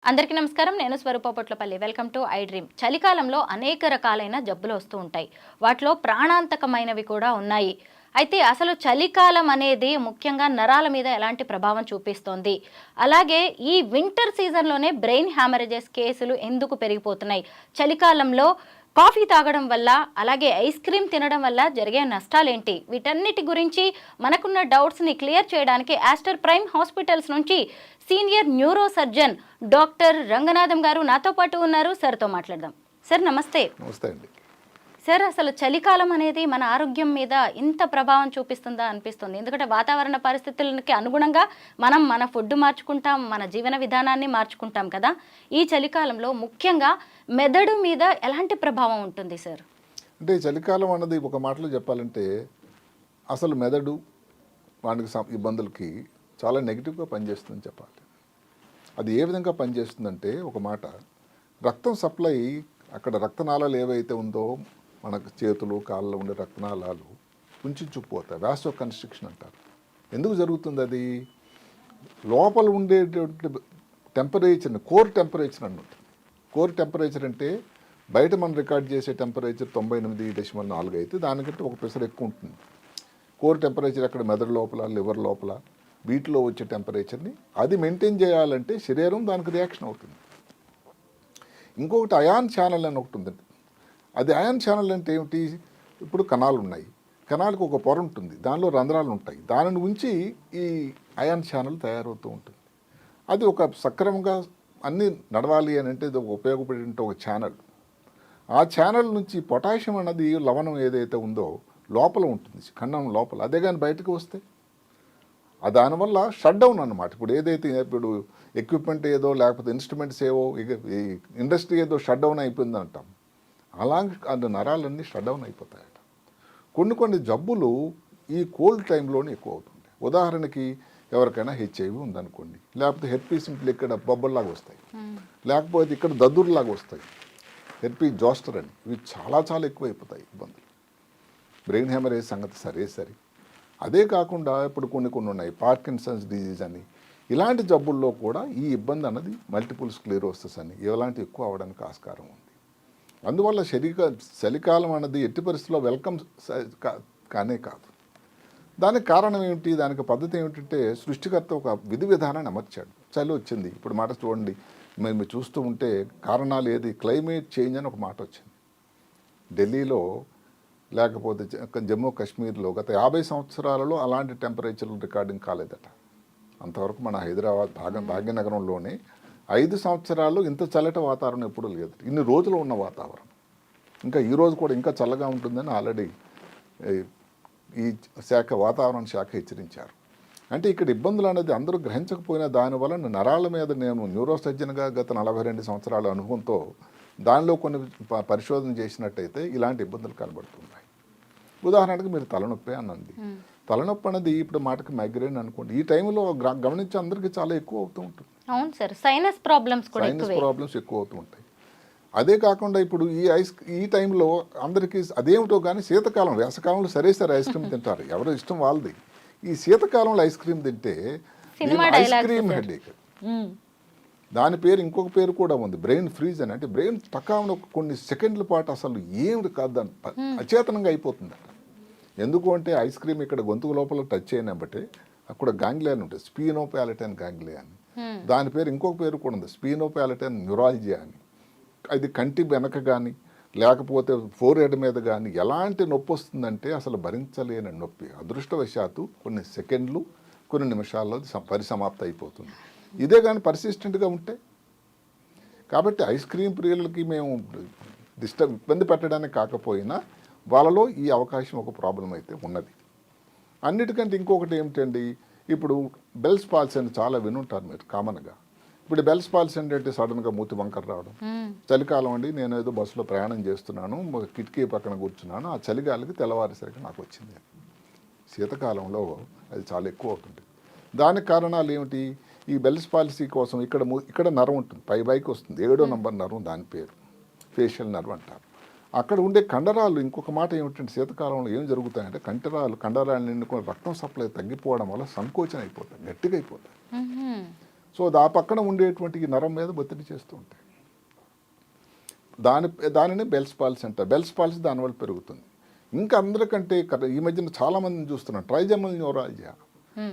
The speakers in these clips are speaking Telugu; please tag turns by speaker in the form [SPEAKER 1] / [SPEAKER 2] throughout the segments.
[SPEAKER 1] అందరికీ నమస్కారం. నేను Swarupa Potlapalli. Welcome to I dream. చలికాలంలో అనేక రకాలైన జబ్బులు వస్తూ ఉంటాయి. వాటిలో ప్రాణాంతకమైనవి కూడా ఉన్నాయి. అయితే అసలు చలికాలం అనేది ముఖ్యంగా నరాల మీద ఎలాంటి ప్రభావం చూపిస్తోంది, అలాగే ఈ వింటర్ సీజన్లోనే బ్రెయిన్ హ్యామరేజెస్ కేసులు ఎందుకు పెరిగిపోతున్నాయి, చలికాలంలో కాఫీ తాగడం వల్ల అలాగే ఐస్ క్రీమ్ తినడం వల్ల జరిగే నష్టాలేంటి, వీటన్నిటి గురించి మనకున్న డౌట్స్ని క్లియర్ చేయడానికి ఆస్టర్ ప్రైమ్ హాస్పిటల్స్ నుంచి senior neuro surgeon doctor Ranganatham గారు నాతో పాటు ఉన్నారు. సార్తో మాట్లాడదాం. సార్ నమస్తే.
[SPEAKER 2] నమస్తే అండి.
[SPEAKER 1] సార్, అసలు చలికాలం అనేది మన ఆరోగ్యం మీద ఇంత ప్రభావం చూపిస్తుందా అనిపిస్తుంది. ఎందుకంటే వాతావరణ పరిస్థితులకి అనుగుణంగా మనం మన ఫుడ్ మార్చుకుంటాం, మన జీవన విధానాన్ని మార్చుకుంటాం కదా. ఈ చలికాలంలో ముఖ్యంగా మెదడు మీద ఎలాంటి ప్రభావం ఉంటుంది సార్?
[SPEAKER 2] అంటే చలికాలం అన్నది ఒక మాటలో చెప్పాలంటే అసలు మెదడు వానికి ఇబ్బందులకి చాలా నెగిటివ్గా పనిచేస్తుందని చెప్పాలి. అది ఏ విధంగా పనిచేస్తుందంటే, ఒక మాట, రక్తం సప్లై అక్కడ రక్తనాళాలు ఏవైతే ఉందో మనకు చేతులు కాళ్ళలో ఉండే రక్తనాళాలు కుంచుకుపోతాయి. వాసో కన్స్ట్రిక్షన్ అంటారు. ఎందుకు జరుగుతుంది? అది లోపల ఉండేటువంటి టెంపరేచర్ని కోర్ టెంపరేచర్ అన్నమాట. కోర్ టెంపరేచర్ అంటే బయట మనం రికార్డ్ చేసే టెంపరేచర్ 98.4 అయితే దానికంటే ఒక ప్రెషర్ ఎక్కువ ఉంటుంది. కోర్ టెంపరేచర్ అక్కడ మెదడు లోపల, లివర్ లోపల, వీటిలో వచ్చే టెంపరేచర్ని అది మెయింటైన్ చేయాలంటే శరీరం దానికి రియాక్షన్ అవుతుంది. ఇంకొకటి అయాన్ ఛానల్ అని ఒకటి ఉందండి. అది అయాన్ ఛానల్ అంటే ఏమిటి? ఇప్పుడు కణాలు ఉన్నాయి, కణాలకు ఒక పొర ఉంటుంది, దానిలో రంధ్రాలు ఉంటాయి, దానిని ఉంచి ఈ అయాన్ ఛానల్ తయారవుతూ ఉంటుంది. అది ఒక సక్రమంగా అన్నీ నడవాలి అని అంటే ఇది ఉపయోగపడే ఒక ఛానల్. ఆ ఛానల్ నుంచి పొటాషియం అన్నది లవణం ఏదైతే ఉందో లోపల ఉంటుంది, కన్నం లోపల. అదే కానీ బయటకు వస్తే దానివల్ల షట్ డౌన్ అన్నమాట. ఇప్పుడు ఏదైతే ఇప్పుడు ఎక్విప్మెంట్ ఏదో లేకపోతే ఇన్స్ట్రుమెంట్స్ ఏవో ఇండస్ట్రీ ఏదో షట్ డౌన్ అయిపోయింది అంటాం, అలాగే అది నరాలన్నీ షట్ డౌన్ అయిపోతాయట. కొన్ని జబ్బులు ఈ కోల్డ్ టైంలోనే ఎక్కువ అవుతుంది. ఉదాహరణకి ఎవరికైనా హెచ్ఐవి ఉందనుకోండి, లేకపోతే హెర్పీ సింపుల్ ఇక్కడ బొబ్బల్లాగా వస్తాయి, లేకపోతే ఇక్కడ దద్దుర్లాగా వస్తాయి, హెర్పీ జోస్టర్ అని, ఇవి చాలా చాలా ఎక్కువ అయిపోతాయి ఇబ్బందులు. బ్రెయిన్ హెమరేజ్ సంగతి సరే. అదే కాకుండా ఇప్పుడు కొన్ని ఉన్నాయి, పార్కిన్సన్స్ డిజీజ్ అని, ఇలాంటి జబ్బుల్లో కూడా ఈ ఇబ్బంది అన్నది మల్టిపుల్ స్క్లెరోసిస్ అని ఇలాంటివి ఎక్కువ అవడానికి ఆస్కారం ఉంది. అందువల్ల చలికాలం అన్నది ఎట్టి పరిస్థితుల్లో వెల్కమ్ కానే కాదు. దానికి కారణం ఏమిటి, దానికి పద్ధతి ఏమిటంటే సృష్టికర్త ఒక విధి విధానాన్ని అమర్చాడు. చలి వచ్చింది, ఇప్పుడు మాట చూడండి, మేము చూస్తూ ఉంటే కారణాలు ఏది, క్లైమేట్ చేంజ్ అని ఒక మాట వచ్చింది. ఢిల్లీలో లేకపోతే జమ్మూ కాశ్మీర్లో గత 50 సంవత్సరాలలో అలాంటి టెంపరేచర్లు రికార్డింగ్ కాలేదట. అంతవరకు మన హైదరాబాద్ భాగ్యనగరంలోనే 5 సంవత్సరాలు ఇంత చల్లటి వాతావరణం ఎప్పుడూ లేదు. ఇన్ని రోజులు ఉన్న వాతావరణం, ఇంకా ఈరోజు కూడా ఇంకా చల్లగా ఉంటుందని ఆల్రెడీ ఈ వాతావరణ శాఖ హెచ్చరించారు. అంటే ఇక్కడ ఇబ్బందులు అనేది అందరూ గ్రహించకపోయినా దానివల్ల నరాల మీద నేను న్యూరో సర్జన్గా గత 42 సంవత్సరాల అనుభవంతో దానిలో కొన్ని పరిశోధన చేసినట్టయితే ఇలాంటి ఇబ్బందులు కనబడుతున్నాయి. ఉదాహరణకు మీరు తలనొప్పి అనండి, తలనొప్పి అనేది ఇప్పుడు మాటకి మైగ్రేన్ అనుకోండి, ఈ టైంలో గమనించి అందరికీ చాలా ఎక్కువ అవుతూ ఉంటుంది.
[SPEAKER 1] అవును సార్, సైనస్ ప్రాబ్లమ్స్
[SPEAKER 2] ఎక్కువ అవుతూ ఉంటాయి. అదే కాకుండా ఇప్పుడు ఈ టైంలో అందరికీ అదేమిటో కానీ శీతకాలం, వేసవకాలంలో సరే ఐస్ క్రీమ్ తింటారు, ఎవరో ఇష్టం వాళ్ళది. ఈ శీతకాలంలో ఐస్ క్రీమ్ తింటే ఐస్ క్రీమ్ హెడేక్, దాని పేరు ఇంకొక పేరు కూడా ఉంది, బ్రెయిన్ ఫ్రీజ్ అని. అంటే బ్రెయిన్ పక్కాన కొన్ని సెకండ్ల పాటు అసలు ఏమిటి కాదు, దాని అచేతనంగా అయిపోతుంది. ఎందుకు అంటే ఐస్ క్రీమ్ ఇక్కడ గొంతుకు లోపల టచ్ అయినబట్టే అక్కడ గాంగ్లియాన్ ఉంటుంది, స్పీనోపాలటైన్ గాంగ్లియా అని. దాని పేరు ఇంకొక పేరు కూడా ఉంది, స్పీనోపాలటైన్ న్యూరాలజియా అని. అది కంటి వెనక కానీ లేకపోతే ఫోర్ హెడ్ మీద కానీ ఎలాంటి నొప్పి వస్తుందంటే అసలు భరించలేని నొప్పి. అదృష్టవశాత్తు కొన్ని సెకండ్లు కొన్ని నిమిషాల్లో పరిసమాప్తి అయిపోతుంది. ఇదే కానీ పర్సిస్టెంట్గా ఉంటే, కాబట్టి ఐస్ క్రీమ్ ప్రియులకి మేము ఇబ్బంది పెట్టడానికి కాకపోయినా వాళ్ళలో ఈ అవకాశం ఒక ప్రాబ్లం అయితే ఉన్నది. అన్నిటికంటే ఇంకొకటి ఏమిటండి, ఇప్పుడు బెల్స్ పాల్సీ అని చాలా వినుంటారు మీరు కామన్గా. ఇప్పుడు బెల్స్ పాల్సీ అంటే సడన్గా మూతి వంకర రావడం. చలికాలం అండి, నేను ఏదో బస్సులో ప్రయాణం చేస్తున్నాను, కిటికీ పక్కన కూర్చున్నాను, ఆ చలిగాలికి తెల్లవారేసరికి నాకు వచ్చింది. శీతకాలంలో అది చాలా ఎక్కువ అవుతుంది. దానికి కారణాలు ఏమిటి? ఈ బెల్స్ పాలసీ కోసం ఇక్కడ నర్వ్ ఉంటుంది, పైకి వస్తుంది, 7వ నంబర్ నర్వ్, దాని పేరు ఫేషియల్ నర్వ్ అంటారు. అక్కడ ఉండే కండరాలు, ఇంకొక మాట ఏమిటంటే శీతకాలంలో ఏం జరుగుతాయంటే కండరాలు నిండుకొని రక్తం సప్లై తగ్గిపోవడం వల్ల సంకోచం అయిపోతాయి, గట్టిగా అయిపోతాయి.
[SPEAKER 1] మ్మ్.
[SPEAKER 2] సో ఆ పక్కన ఉండేటువంటి ఈ నరం మీద ఒత్తిడి చేస్తూ ఉంటాయి. దానిని బెల్స్ పాల్సీ అంటారు. బెల్స్ పాల్సీ దానివల్ల పెరుగుతుంది. ఇంకా అందరికంటే ఈ మధ్యన చాలా మందిని చూస్తున్నాం ట్రైజమల్ న్యూరాలజియా.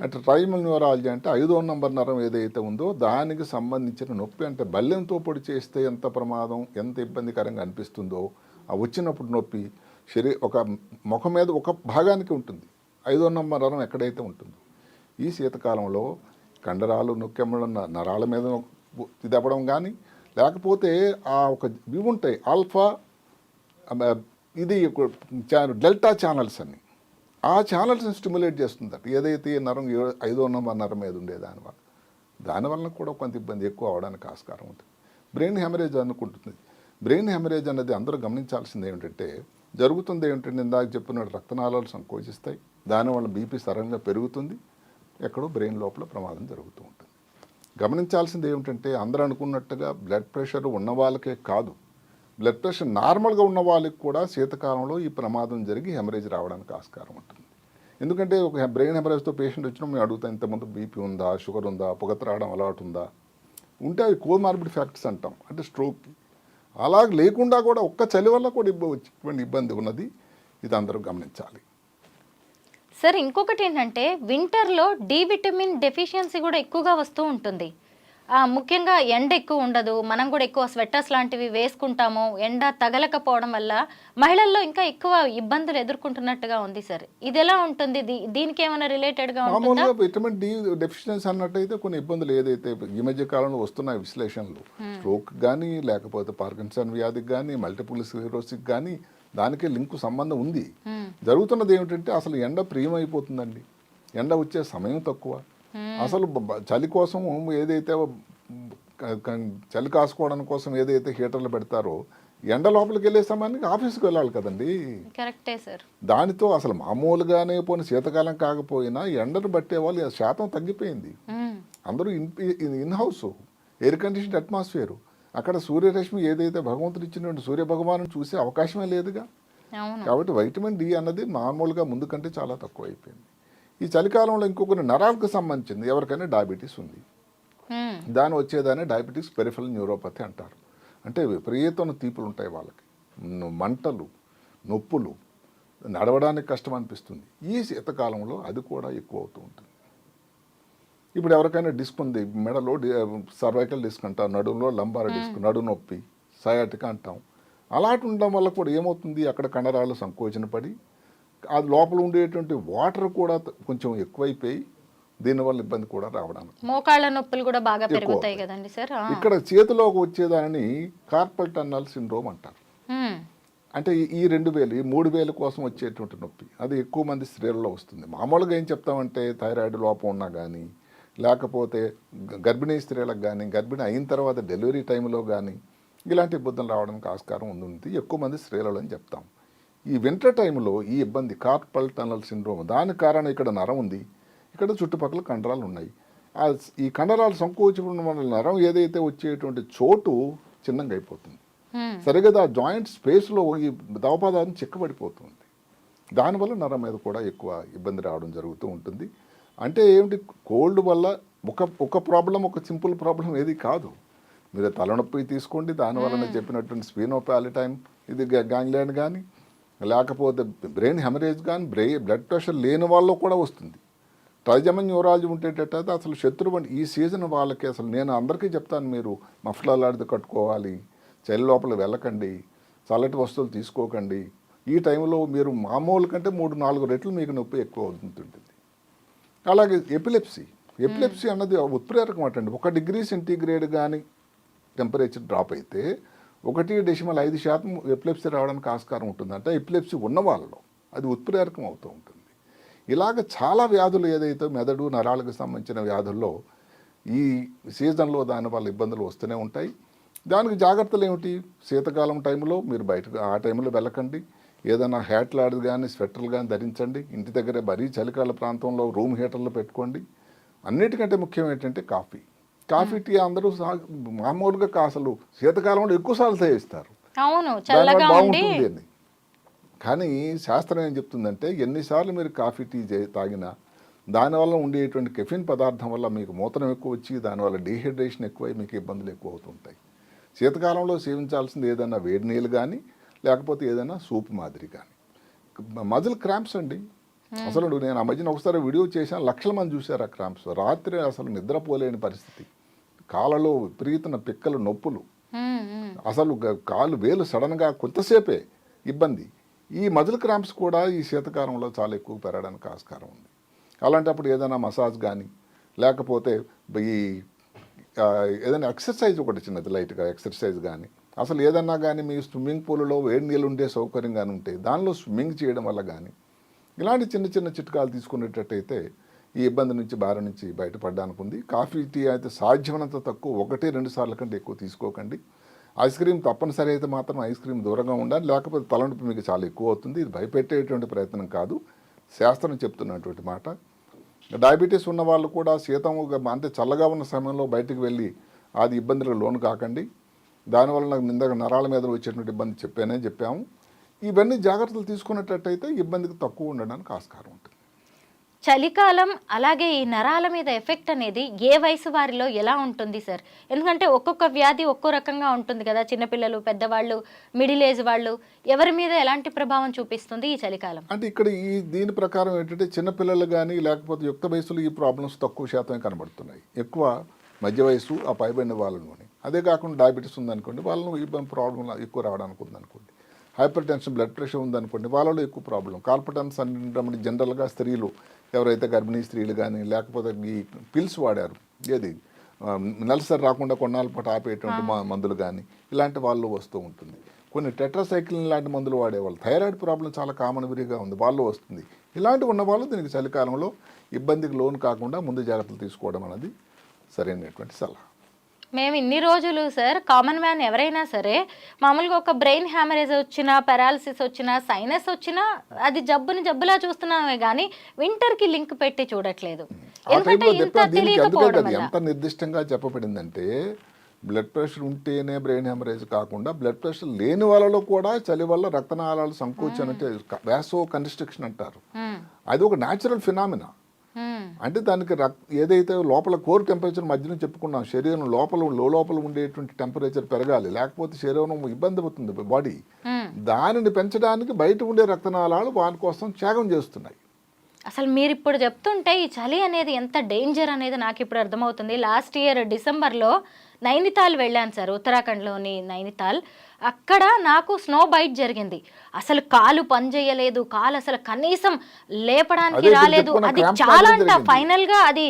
[SPEAKER 2] అంటే ట్రైజమల్ న్యూరాలజీ అంటే 5వ నంబర్ నరం ఏదైతే ఉందో దానికి సంబంధించిన నొప్పి, అంటే బల్లెంతో పొడి చేస్తే ఎంత ప్రమాదం, ఎంత ఇబ్బందికరంగా అనిపిస్తుందో ఆ వచ్చినప్పుడు నొప్పి ఒక ముఖం మీద ఒక భాగానికి ఉంటుంది. 5వ నంబర్ నరం ఎక్కడైతే ఉంటుందో ఈ శీతకాలంలో కండరాలు నొక్కెమ్మడం, నరాల మీద ఇది అవ్వడం కానీ, లేకపోతే ఆ ఒక ఇవి ఉంటాయి ఆల్ఫా ఇది డెల్టా ఛానల్స్ అని, ఆ ఛానల్స్ని స్టిమ్యులేట్ చేస్తుందట. ఏదైతే ఈ నరం 5వ నంబర్ నరం మీద ఉండే దానివల్ల కూడా కొంత ఇబ్బంది ఎక్కువ అవడానికి ఆస్కారం ఉంటుంది. బ్రెయిన్ హెమరేజ్ అనుకుంటుంది. బ్రెయిన్ హెమరేజ్ అనేది అందరూ గమనించాల్సింది ఏమిటంటే, జరుగుతుంది ఏమిటంటే ఇందాక చెప్పినట్టు రక్తనాళాలు సంకోచిస్తాయి, దానివల్ల బీపీ సడన్గా పెరుగుతుంది, ఎక్కడో బ్రెయిన్ లోపల ప్రమాదం జరుగుతూ ఉంటుంది. గమనించాల్సింది ఏమిటంటే అందరూ అనుకున్నట్టుగా బ్లడ్ ప్రెషర్ ఉన్న వాళ్ళకే కాదు, బ్లడ్ ప్రెషర్ నార్మల్గా ఉన్న వాళ్ళకి కూడా శీతకాలంలో ఈ ప్రమాదం జరిగి హెమరేజ్ రావడానికి ఆస్కారం ఉంటుంది. ఎందుకంటే ఒక బ్రెయిన్ హెమరేజ్తో పేషెంట్ వచ్చినా మేము అడుగుతాం, ఇంతకుముందు బీపీ ఉందా, షుగర్ ఉందా, పొగ త్రాగడం అలవాటు ఉందా, ఉంటే అవి కోమార్బిడ్ ఫ్యాక్టర్స్ అంటాం, అంటే స్ట్రోక్కి. అలా లేకుండా కూడా ఒక్క చలి వల్ల కూడా ఇబ్బంది ఉన్నది. ఇది అందరూ గమనించాలి.
[SPEAKER 1] సార్ ఇంకొకటి ఏంటంటే వింటర్లో డి విటమిన్ డెఫిషియన్సీ కూడా ఎక్కువగా వస్తూ ఉంటుంది. ముఖ్యంగా ఎండ ఎక్కువ ఉండదు, మనం కూడా ఎక్కువ స్వెటర్స్ లాంటివి వేసుకుంటాము, ఎండ తగలకపోవడం వల్ల మహిళల్లో ఇంకా ఎక్కువ ఇబ్బందులు ఎదుర్కొంటున్నట్టుగా ఉంది సార్. ఇది ఎలా ఉంటుంది, దీనికి ఏమైనా రిలేటెడ్గా ఉంటుందా?
[SPEAKER 2] మామూలుగా విటమిన్ డి డెఫిషియన్సీ అన్నట్టయితే కొన్ని ఇబ్బందులు ఏదైతే ఈ మధ్య కాలంలో వస్తున్నాయి విశ్లేషణలు, స్ట్రోక్ కానీ, లేకపోతే పార్కిన్సన్ వ్యాధికి కానీ, మల్టిపుల్ స్క్లెరోసిస్ కానీ, దానికే లింకు సంబంధం ఉంది. జరుగుతున్నది ఏమిటంటే అసలు ఎండ ప్రియమైపోతుందండి, ఎండ వచ్చే సమయం తక్కువ. అసలు చలి కోసం ఏదైతే చలి కాసుకోవడం కోసం ఏదైతే హీటర్లు పెడతారో, ఎండ లోపలికి వెళ్ళే సమయానికి ఆఫీస్కి వెళ్ళాలి కదండి.
[SPEAKER 1] కరెక్టే సార్.
[SPEAKER 2] దానితో అసలు మామూలుగానే పోనీ శీతకాలం కాకపోయినా ఎండను బట్టే వాళ్ళు శాతం తగ్గిపోయింది. అందరూ in house air condition atmosphere, అక్కడ సూర్యరశ్మి ఏదైతే భగవంతుడు ఇచ్చినటువంటి సూర్య భగవాను చూసే అవకాశమే లేదుగా. కాబట్టి వైటమిన్ డి అన్నది మామూలుగా ముందు కంటే చాలా తక్కువ అయిపోయింది. ఈ చలికాలంలో ఇంకొకరి నరాలకు సంబంధించింది ఎవరికైనా డయాబెటీస్ ఉంది, దాని వచ్చేదాన్ని డయాబెటీస్ పెరిఫరల్ న్యూరోపతి అంటారు. అంటే విపరీతమైన తీపులు ఉంటాయి వాళ్ళకి, మంటలు, నొప్పులు, నడవడానికి కష్టం అనిపిస్తుంది. ఈ శీతకాలంలో అది కూడా ఎక్కువ అవుతూ ఉంటుంది. ఇప్పుడు ఎవరికైనా డిస్క్ ఉంది, మెడలో సర్వైకల్ డిస్క్ అంటాం, నడుములో లంబార్ డిస్క్, నడు నొప్పి, సయాటికా అంటాం. అలాంటి ఉండడం వల్ల కూడా ఏమవుతుంది, అక్కడ కండరాలు సంకోచన పడి అది లోపల ఉండేటువంటి వాటర్ కూడా కొంచెం ఎక్కువైపోయి దీనివల్ల ఇబ్బంది కూడా రావడానికి,
[SPEAKER 1] మోకాళ్ళ నొప్పులు కూడా బాగా పెరుగుతాయి కదండి సార్.
[SPEAKER 2] ఇక్కడ చేతిలోకి వచ్చేదాన్ని కార్పల్ టన్నల్ సిండ్రోమ్ అంటారు. అంటే ఈ 2 వేలు, ఈ 3 వేల కోసం వచ్చేటువంటి నొప్పి, అది ఎక్కువ మంది స్త్రీలలో వస్తుంది. మామూలుగా ఏం చెప్తామంటే థైరాయిడ్ లోపం ఉన్నా కానీ, లేకపోతే గర్భిణీ స్త్రీలకు కానీ, గర్భిణీ అయిన తర్వాత డెలివరీ టైంలో కానీ ఇలాంటి ఇబ్బందులు రావడానికి ఆస్కారం ఉంది ఎక్కువ మంది స్త్రీలలో అని చెప్తాం. ఈ వింటర్ టైంలో ఈ ఇబ్బంది కార్పల్ టనల్ సిండ్రోమ్, దానికి కారణం ఇక్కడ నరం ఉంది, ఇక్కడ చుట్టుపక్కల కండరాలు ఉన్నాయి. ఈ కండరాలు సంకోచం వల్ల నరం ఏదైతే వచ్చేటువంటి చోటు చిన్నగా అయిపోతుంది, సరిగ్గా ఆ జాయింట్ స్పేస్లో ఈ దవపాదాన్ని చిక్కబడిపోతుంది. దానివల్ల నరం మీద కూడా ఎక్కువ ఇబ్బంది రావడం జరుగుతూ ఉంటుంది. అంటే ఏమిటి, కోల్డ్ వల్ల ఒక ప్రాబ్లం, ఒక సింపుల్ ప్రాబ్లం ఏది కాదు. మీరు తలనొప్పి తీసుకోండి, దానివల్ల చెప్పినటువంటి స్పీనోపాలిటైన్ ఇది గాంగ్లియన్ కానీ, లేకపోతే బ్రెయిన్ హెమరేజ్ కానీ, బ్లడ్ ప్రెషర్ లేని వాళ్ళు కూడా వస్తుంది. ట్రైజమల్ న్యూరాలజీ ఉండేటట్టయితే అసలు శత్రువు ఈ సీజన్ వాళ్ళకి అసలు నేను అందరికీ చెప్తాను, మీరు మఫ్లర్ లాంటిది కట్టుకోవాలి, చలి లోపల వెళ్ళకండి, చల్లటి వస్తువులు తీసుకోకండి. ఈ టైంలో మీరు మామూలు కంటే 3-4 రెట్లు మీకు నొప్పి ఎక్కువ అవుతుంటుంది. అలాగే ఎపిలెప్సీ అన్నది ఉత్ప్రేరకం అంటండి. 1 డిగ్రీ సెంటీగ్రేడ్ కానీ టెంపరేచర్ డ్రాప్ అయితే 1.5% ఎపిలెప్సీ రావడానికి ఆస్కారం ఉంటుంది. అంటే ఎపిలెప్సీ ఉన్న వాళ్ళలో అది ఉత్ప్రేరకం అవుతూ ఉంటుంది. ఇలాగ చాలా వ్యాధులు ఏదైతే మెదడు నరాలకు సంబంధించిన వ్యాధుల్లో ఈ సీజన్లో దానివల్ల ఇబ్బందులు వస్తూనే ఉంటాయి. దానికి జాగ్రత్తలు ఏమిటి, శీతకాలం టైంలో మీరు బయటకు ఆ టైంలో వెళ్ళకండి, ఏదైనా హ్యాట్ లాంటిది కానీ స్వెటర్లు కానీ ధరించండి, ఇంటి దగ్గరే మరీ చలికాల ప్రాంతంలో రూమ్ హీటర్లు పెట్టుకోండి. అన్నిటికంటే ముఖ్యం ఏంటంటే కాఫీ టీ అందరూ మామూలుగా అసలు శీతకాలంలో ఎక్కువసార్లు సేవిస్తారు,
[SPEAKER 1] అవును,
[SPEAKER 2] దానివల్ల
[SPEAKER 1] చల్లగా ఉండి.
[SPEAKER 2] బాగుంటుంది అని. కానీ శాస్త్రం ఏం చెప్తుందంటే ఎన్నిసార్లు మీరు కాఫీ టీ తాగినా దానివల్ల ఉండేటువంటి కెఫిన్ పదార్థం వల్ల మీకు మూత్రం ఎక్కువ వచ్చి దానివల్ల డీహైడ్రేషన్ ఎక్కువై మీకు ఇబ్బందులు ఎక్కువ అవుతుంటాయి. శీతకాలంలో సేవించాల్సింది ఏదైనా వేడి నీళ్ళు కానీ లేకపోతే ఏదైనా సూప్ మాదిరి కానీ. మజిల్ క్రాంప్స్ అండి, అసలు నేను ఆ మధ్యన ఒకసారి వీడియో చేశాను, లక్షల మంది చూశారు ఆ క్రాంప్స్. రాత్రి అసలు నిద్రపోలేని పరిస్థితి, కాళ్ళలో విపరీతమైన పిక్కలు నొప్పులు, అసలు కాళ్ళు వేలు సడన్గా కొంతసేపే ఇబ్బంది. ఈ మజిల్ క్రాంప్స్ కూడా ఈ శీతకాలంలో చాలా ఎక్కువ పెరగడానికి ఆస్కారం ఉంది. అలాంటప్పుడు ఏదైనా మసాజ్ కానీ లేకపోతే ఈ ఏదైనా ఎక్సర్సైజ్ ఒకటి చిన్నది లైట్గా ఎక్సర్సైజ్ కానీ, అసలు ఏదన్నా కానీ మీ స్విమ్మింగ్ పూల్లో వేడి నీళ్ళు ఉండే సౌకర్యం కానీ ఉంటే దానిలో స్విమ్మింగ్ చేయడం వల్ల కానీ ఇలాంటి చిన్న చిన్న చిట్కాలు తీసుకునేటట్టయితే ఈ ఇబ్బంది నుంచి బారి నుంచి బయటపడడానికి ఉంది. కాఫీ టీ అయితే సాధ్యమైనంత తక్కువ 1-2 సార్ల కంటే ఎక్కువ తీసుకోకండి. ఐస్ క్రీమ్ తప్పనిసరి అయితే మాత్రం ఐస్ క్రీమ్ దూరంగా ఉండాలి, లేకపోతే తలనొప్పి మీకు చాలా ఎక్కువ అవుతుంది. ఇది భయపెట్టేటువంటి ప్రయత్నం కాదు, శాస్త్రం చెప్తున్నటువంటి మాట. డయాబెటీస్ ఉన్న వాళ్ళు కూడా శీతం అంటే చల్లగా ఉన్న సమయంలో బయటికి వెళ్ళి అది ఇబ్బందులకు లోను కాకండి. దానివల్ల నాకు ఇందాక నరాల మీద వచ్చేటువంటి ఇబ్బంది చెప్పాము. ఇవన్నీ జాగ్రత్తలు తీసుకునేటట్టయితే ఇబ్బందికి తక్కువ ఉండడానికి ఆస్కారం ఉంటుంది.
[SPEAKER 1] చలికాలం అలాగే ఈ నరాల మీద ఎఫెక్ట్ అనేది ఏ వయసు వారిలో ఎలా ఉంటుంది సార్? ఎందుకంటే ఒక్కొక్క వ్యాధి ఒక్కో రకంగా ఉంటుంది కదా, చిన్నపిల్లలు, పెద్దవాళ్ళు, మిడిల్ ఏజ్ వాళ్ళు, ఎవరి మీద ఎలాంటి ప్రభావం చూపిస్తుంది ఈ చలికాలం?
[SPEAKER 2] అంటే ఇక్కడ దీని ప్రకారం ఏంటంటే చిన్నపిల్లలు కానీ లేకపోతే యుక్త వయసులో ఈ ప్రాబ్లమ్స్ తక్కువ శాతమే కనబడుతున్నాయి. ఎక్కువ మధ్య వయసు ఆ పైబడిన వాళ్ళలోని. అదే కాకుండా డయాబెటీస్ ఉందనుకోండి, వాళ్ళను ఇబ్బంది ప్రాబ్లం ఎక్కువ రావడానికి ఉందనుకోండి. హైపర్ టెన్షన్, బ్లడ్ ప్రెషర్ ఉందనుకోండి, వాళ్ళలో ఎక్కువ ప్రాబ్లం. కార్పటన్స్ అంటే జనరల్గా స్త్రీలు ఎవరైతే గర్భిణీ స్త్రీలు కానీ లేకపోతే ఈ పిల్స్ వాడారు, ఏది నెలసరి రాకుండా కొన్నాళ్ళ పాటు ఆపేటువంటి మందులు కానీ ఇలాంటి వాళ్ళు వస్తూ ఉంటుంది. కొన్ని టెట్రాసైక్లిన్ లాంటి మందులు వాడేవాళ్ళు, థైరాయిడ్ ప్రాబ్లం చాలా కామన్ విరిగా ఉంది, వాళ్ళు వస్తుంది. ఇలాంటివి ఉన్న వాళ్ళు దీనికి చలికాలంలో ఇబ్బందికి లోను కాకుండా ముందు జాగ్రత్తలు తీసుకోవడం అనేది సరైనటువంటి సలహా.
[SPEAKER 1] మేము ఇన్ని రోజులు సార్, కామన్ మ్యాన్ ఎవరైనా సరే మామూలుగా ఒక బ్రెయిన్ హ్యామరేజ్ వచ్చినా, పెరాలసిస్ వచ్చినా, సైనస్ వచ్చినా అది జబ్బులా చూస్తున్నామే కానీ వింటర్కి లింక్ పెట్టి చూడట్లేదు. ఎందుకంటే ఇంత తెలియకపోవడం వల్ల.
[SPEAKER 2] ఎంత నిర్దిష్టంగా చెప్పబడిందంటే బ్లడ్ ప్రెషర్ ఉంటేనే బ్రెయిన్ హ్యామరేజ్ కాకుండా బ్లడ్ ప్రెషర్ లేని వాళ్ళలో కూడా చలి వల్ల రక్తనాళాలు సంకోచం అంటే వ్యాసో కన్స్ట్రిక్షన్ అంటారు. అది ఒక న్యాచురల్ ఫినామినా. అంటే దానికి ఏదైతే లోపల కోర్ టెంపరేచర్ మధ్యన చెప్పుకున్నాం, శరీరం లోపల ఉండేటువంటి టెంపరేచర్ పెరగాలి, లేకపోతే శరీరం ఇబ్బంది అవుతుంది బాడీ. దానిని పెంచడానికి బయట ఉండే రక్తనాళాలు వాని కోసం త్యాగం చేస్తున్నాయి.
[SPEAKER 1] అసలు మీరు ఇప్పుడు చెప్తుంటే ఈ చలి అనేది ఎంత డేంజర్ అనేది నాకు ఇప్పుడు అర్థమవుతుంది. లాస్ట్ ఇయర్ డిసెంబర్లో నైనితాల్ వెళ్ళాను సార్, ఉత్తరాఖండ్లోని నైనితాల్. అక్కడ నాకు స్నో బైట్ జరిగింది. అసలు కాలు పనిచేయలేదు, కాలు అసలు కనీసం లేపడానికి రాలేదు. అది చాలా ఫైనల్గా అది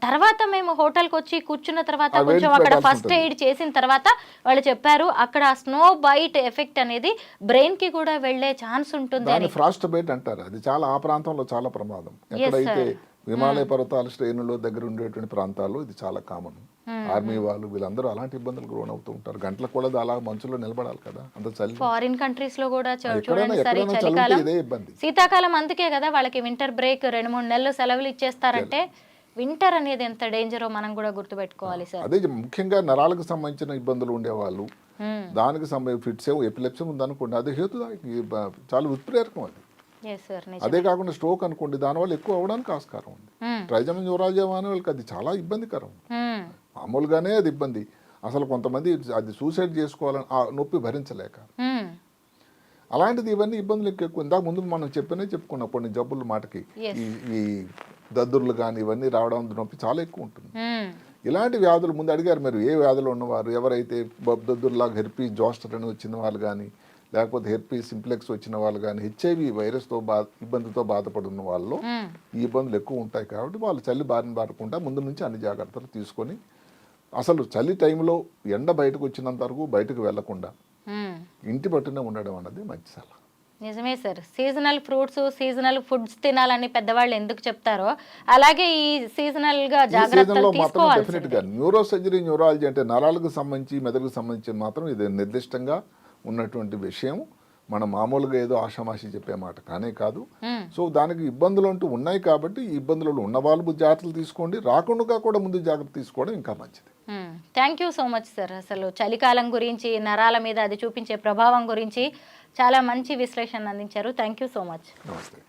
[SPEAKER 1] తర్వాత మేము హోటల్కి వచ్చి కూర్చున్న తర్వాత కొంచెం అక్కడ ఫస్ట్ ఎయిడ్ చేసిన తర్వాత వాళ్ళు చెప్పారు అక్కడ స్నో బైట్ ఎఫెక్ట్ అనేది బ్రెయిన్కి కూడా వెళ్ళే ఛాన్స్ ఉంటుంది అని.
[SPEAKER 2] ఫ్రాస్ట్ బైట్ అంటారు, అది చాలా ఆ ప్రాంతంలో చాలా ప్రమాదం. ఎక్కడైతే హిమాలయ పర్వతాల శ్రేణుల్లో దగ్గర ఉండేటువంటి ప్రాంతాల్లో ఇది చాలా కామన్. ఆర్మీ వాళ్ళు వీళ్ళందరూ అలాంటి ఇబ్బందులకు లోనవుతూ ఉంటారు. గంటలకు కూడా అలా మంచులో నిలబడాలి కదా, అంత చలి.
[SPEAKER 1] ఫారిన్ కంట్రీస్ లో కూడా చూడండి సరే, చలికాలం, శీతాకాలం అందుకే కదా వాళ్ళకి వింటర్ బ్రేక్ 2-3 నెలలు సెలవులు ఇచ్చేస్తారంటే వింటర్ అనేది ఎంత డేంజరో మనం కూడా గుర్తుపెట్టుకోవాలి సార్.
[SPEAKER 2] అదే ముఖ్యంగా నరాలకు సంబంధించిన ఇబ్బందులు ఉండేవాళ్ళు, దానికి సంబంధించి ఫిట్స్ ఎపిలెప్సీ ఉందనుకోండి, అది హేతు చాలా ఉత్ప్రేరకం అది. అదే కాకుండా స్ట్రోక్ అనుకోండి, దానివల్ల ఎక్కువ అవడానికి ఆస్కారం ఉంది. ట్రైజన్ న్యూరాలజీ అనే వాళ్ళకి అది చాలా ఇబ్బందికరం. మామూలుగానే అది ఇబ్బంది. అసలు కొంతమంది అది సూసైడ్ చేసుకోవాలని ఆ నొప్పి భరించలేక, అలాంటిది ఇవన్నీ ఇబ్బందులు ఎక్కువ. ఇందాక ముందు మనం చెప్పుకున్నాం కొన్ని జబ్బుల మాటకి ఈ దద్దుర్లు కానీ ఇవన్నీ రావడం నొప్పి చాలా ఎక్కువ ఉంటుంది. ఇలాంటి వ్యాధులు ముందు అడిగారు మీరు, ఏ వ్యాధులు ఉన్నవారు, ఎవరైతే దద్దుర్లాగా హెర్పీస్ జోస్టర్ అని వచ్చిన వాళ్ళు కానీ లేకపోతే హెర్పీస్ సింప్లెక్స్ వచ్చిన వాళ్ళు కానీ హెచ్ఐవి వైరస్తో ఇబ్బందితో బాధపడున్న వాళ్ళు ఈ ఇబ్బందులు ఎక్కువ ఉంటాయి. కాబట్టి వాళ్ళు చలి బారిన బారకుండా ముందు నుంచి అన్ని జాగ్రత్తలు తీసుకొని, అసలు చలి టైంలో ఎండ బయటకు వచ్చినంత వరకు బయటకు వెళ్లకుండా ఇంటి పట్టునే ఉండడం అన్నది మంచి సలహా.
[SPEAKER 1] నిజమే sir, seasonal fruits, seasonal foods తినాలని పెద్దవాళ్ళు ఎందుకు చెప్తారో అలాగే ఈ సీజనల్ గా జాగ్రత్తలు తీసుకోవాలి.
[SPEAKER 2] డెఫినెట్ గా న్యూరోసర్జరీ, న్యూరాలజీ అంటే నరాలకు సంబంధించి మెదడుకు సంబంధించి మాత్రం ఇది నిర్దిష్టంగా ఉన్నటువంటి విషయం. మనం మామూలుగా ఏదో ఆషామాషి చెప్పే మాట కానే కాదు.
[SPEAKER 1] మ్మ్.
[SPEAKER 2] సో దానికి ఇబ్బందులు అంటూ ఉన్నాయి కాబట్టి ఈ ఇబ్బందులలో ఉన్న వాళ్ళు జాగ్రత్తలు తీసుకోండి, రాకుండా కూడా ముందు జాగ్రత్త తీసుకోవడం ఇంకా మంచిది.
[SPEAKER 1] Thank you so much sir. అసలు చలికాలం గురించి, నరాల మీద అది చూపించే ప్రభావం గురించి చాలా మంచి విశ్లేషణ అందించారు. Thank you so much.
[SPEAKER 2] నమస్తే.